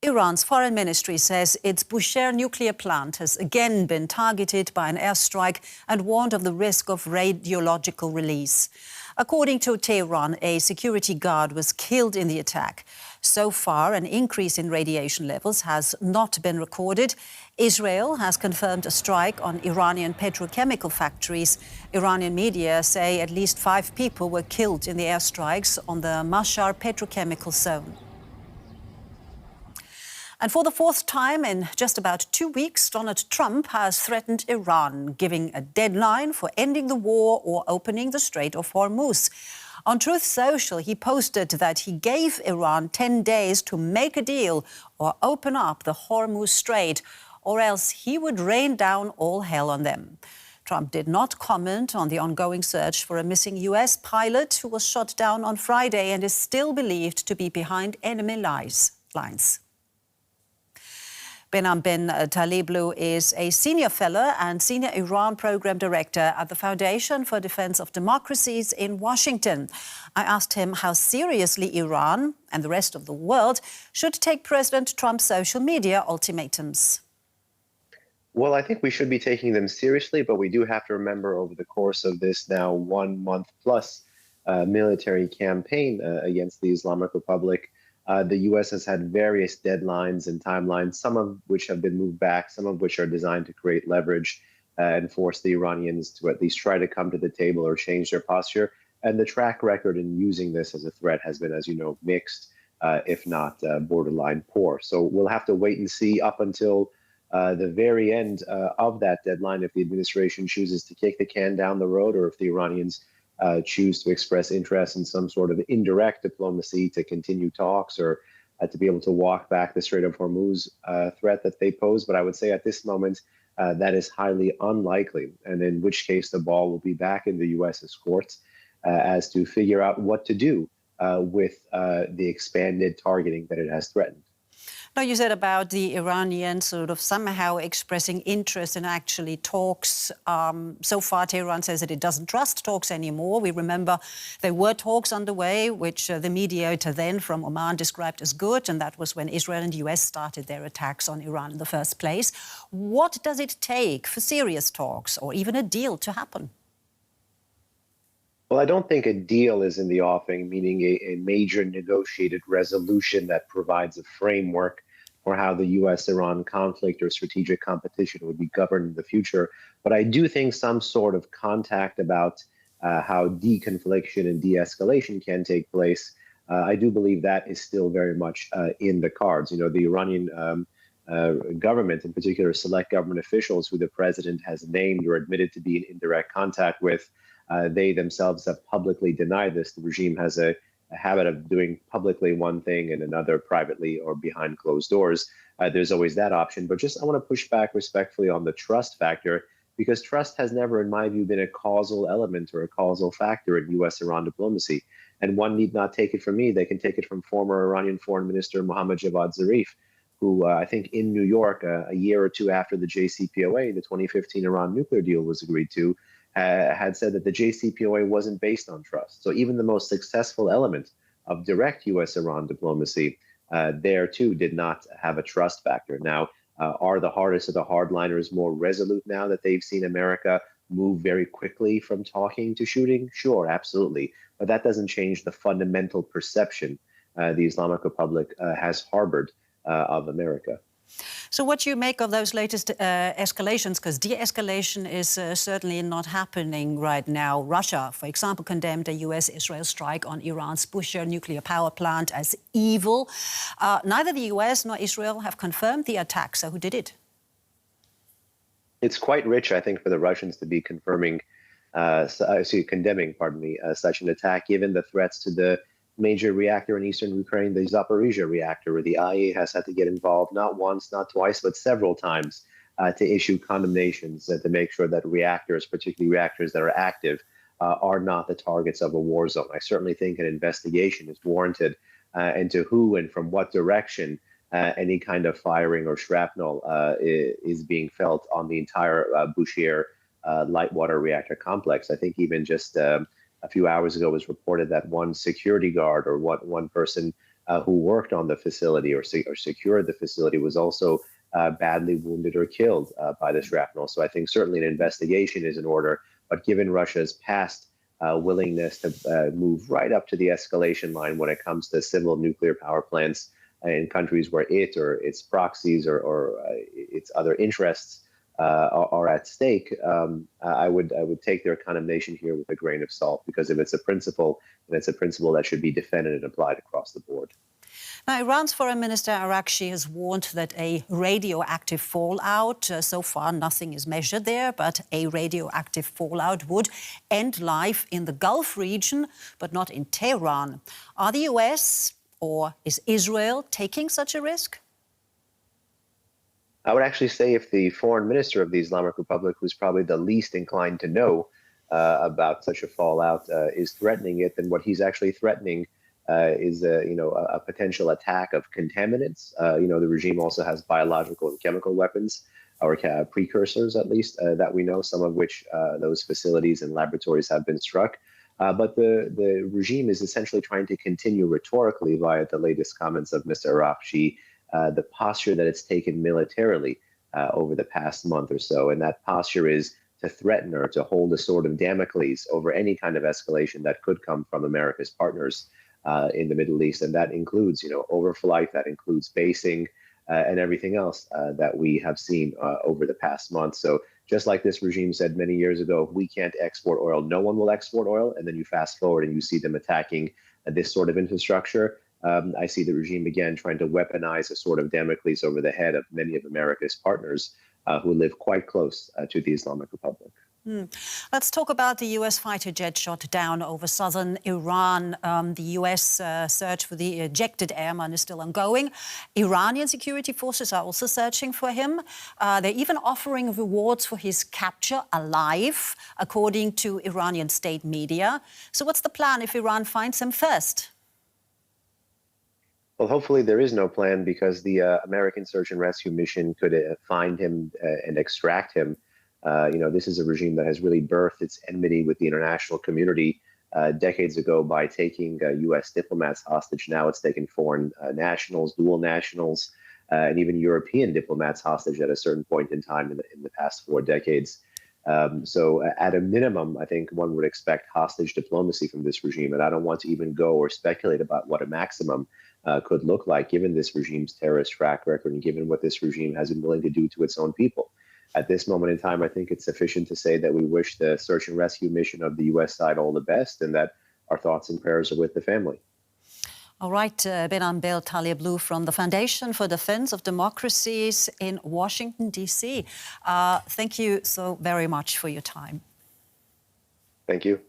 Iran's foreign ministry says its Bushehr nuclear plant has again been targeted by an airstrike and warned of the risk of radiological release. According to Tehran, a security guard was killed in the attack. So far, an increase in radiation levels has not been recorded. Israel has confirmed a strike on Iranian petrochemical factories. Iranian media say at least 5 people were killed in the airstrikes on the Mahshahr petrochemical zone. And for the 4th time in just about 2 weeks, Donald Trump has threatened Iran, giving a deadline for ending the war or opening the Strait of Hormuz. On Truth Social, he posted that he gave Iran 10 days to make a deal or open up the Hormuz Strait, or else he would rain down all hell on them. Trump did not comment on the ongoing search for a missing US pilot who was shot down on Friday and is still believed to be behind enemy lines. Behnam Taleblu is a senior fellow and senior Iran program director at the Foundation for Defense of Democracies in Washington. I asked him how seriously Iran and the rest of the world should take President Trump's social media ultimatums. Well, I think we should be taking them seriously, but we do have to remember over the course of this now 1 month plus military campaign against the Islamic Republic, the U.S. has had various deadlines and timelines, some of which have been moved back, some of which are designed to create leverage and force the Iranians to at least try to come to the table or change their posture. And the track record in using this as a threat has been, as you know, mixed, if not borderline poor. So we'll have to wait and see up until the very end of that deadline if the administration chooses to kick the can down the road or if the Iranians choose to express interest in some sort of indirect diplomacy to continue talks or to be able to walk back the Strait of Hormuz threat that they pose. But I would say at this moment, that is highly unlikely, and in which case the ball will be back in the U.S.'s courts as to figure out what to do with the expanded targeting that it has threatened. Now, you said about the Iranians sort of somehow expressing interest in actually talks. So far, Tehran says that it doesn't trust talks anymore. We remember there were talks underway, which the mediator then from Oman described as good, and that was when Israel and the US started their attacks on Iran in the first place. What does it take for serious talks or even a deal to happen? Well, I don't think a deal is in the offing, meaning a major negotiated resolution that provides a framework for how the U.S.-Iran conflict or strategic competition would be governed in the future. But I do think some sort of contact about how deconfliction and de-escalation can take place, I do believe that is still very much in the cards. You know, the Iranian government, in particular select government officials who the president has named or admitted to be in indirect contact with, they themselves have publicly denied this. The regime has a habit of doing publicly one thing and another privately or behind closed doors. There's always that option. But just I want to push back respectfully on the trust factor, because trust has never, in my view, been a causal element or a causal factor in U.S.-Iran diplomacy. And one need not take it from me. They can take it from former Iranian Foreign Minister Mohammad Javad Zarif, who I think in New York, a year or two after the JCPOA, the 2015 Iran nuclear deal was agreed to, had said that the JCPOA wasn't based on trust. So even the most successful element of direct U.S.-Iran diplomacy there, too, did not have a trust factor. Now, are the hardest of the hardliners more resolute now that they've seen America move very quickly from talking to shooting? Sure, absolutely. But that doesn't change the fundamental perception the Islamic Republic has harbored of America. So what do you make of those latest escalations? Because de-escalation is certainly not happening right now. Russia, for example, condemned a US-Israel strike on Iran's Bushehr nuclear power plant as evil. Neither the US nor Israel have confirmed the attack. So who did it? It's quite rich, I think, for the Russians to be condemning, such an attack, given the threats to the major reactor in eastern Ukraine, the Zaporizhzhia reactor, where the IAEA has had to get involved not once, not twice, but several times to issue condemnations to make sure that reactors, particularly reactors that are active, are not the targets of a war zone. I certainly think an investigation is warranted into who and from what direction any kind of firing or shrapnel is being felt on the entire Bushehr light water reactor complex. I think even just a few hours ago, it was reported that one security guard or one person who worked on the facility or secured the facility was also badly wounded or killed by the shrapnel. So I think certainly an investigation is in order. But given Russia's past willingness to move right up to the escalation line when it comes to civil nuclear power plants in countries where it or its proxies or its other interests are at stake, I would take their condemnation here with a grain of salt, because if it's a principle, then it's a principle that should be defended and applied across the board. Now, Iran's Foreign Minister Arakchi has warned that a radioactive fallout, so far nothing is measured there, but a radioactive fallout would end life in the Gulf region, but not in Tehran. Are the US or is Israel taking such a risk? I would actually say if the foreign minister of the Islamic Republic, who's probably the least inclined to know about such a fallout, is threatening it, then what he's actually threatening is a potential attack of contaminants. The regime also has biological and chemical weapons, or precursors at least, that we know, some of which those facilities and laboratories have been struck. But the regime is essentially trying to continue rhetorically via the latest comments of Mr. Arakchi, the posture that it's taken militarily over the past month or so. And that posture is to threaten or to hold a sword of Damocles over any kind of escalation that could come from America's partners in the Middle East. And that includes, overflight, that includes basing, and everything else that we have seen over the past month. So just like this regime said many years ago, we can't export oil, no one will export oil. And then you fast forward and you see them attacking this sort of infrastructure. I see the regime again trying to weaponize a sword of Damocles over the head of many of America's partners who live quite close to the Islamic Republic. Let's talk about the US fighter jet shot down over southern Iran. The US search for the ejected airman is still ongoing. Iranian security forces are also searching for him. They're even offering rewards for his capture alive, according to Iranian state media. So what's the plan if Iran finds him first? Well, hopefully there is no plan, because the American search and rescue mission could find him and extract him. This is a regime that has really birthed its enmity with the international community decades ago by taking U.S. diplomats hostage. Now it's taken foreign nationals, dual nationals, and even European diplomats hostage at a certain point in time in the past 4 decades. So at a minimum, I think one would expect hostage diplomacy from this regime. And I don't want to even go or speculate about what a maximum could look like, given this regime's terrorist track record and given what this regime has been willing to do to its own people. At this moment in time, I think it's sufficient to say that we wish the search and rescue mission of the U.S. side all the best, and that our thoughts and prayers are with the family. All right, Behnam Taleblu from the Foundation for Defense of Democracies in Washington, D.C. Thank you so very much for your time. Thank you.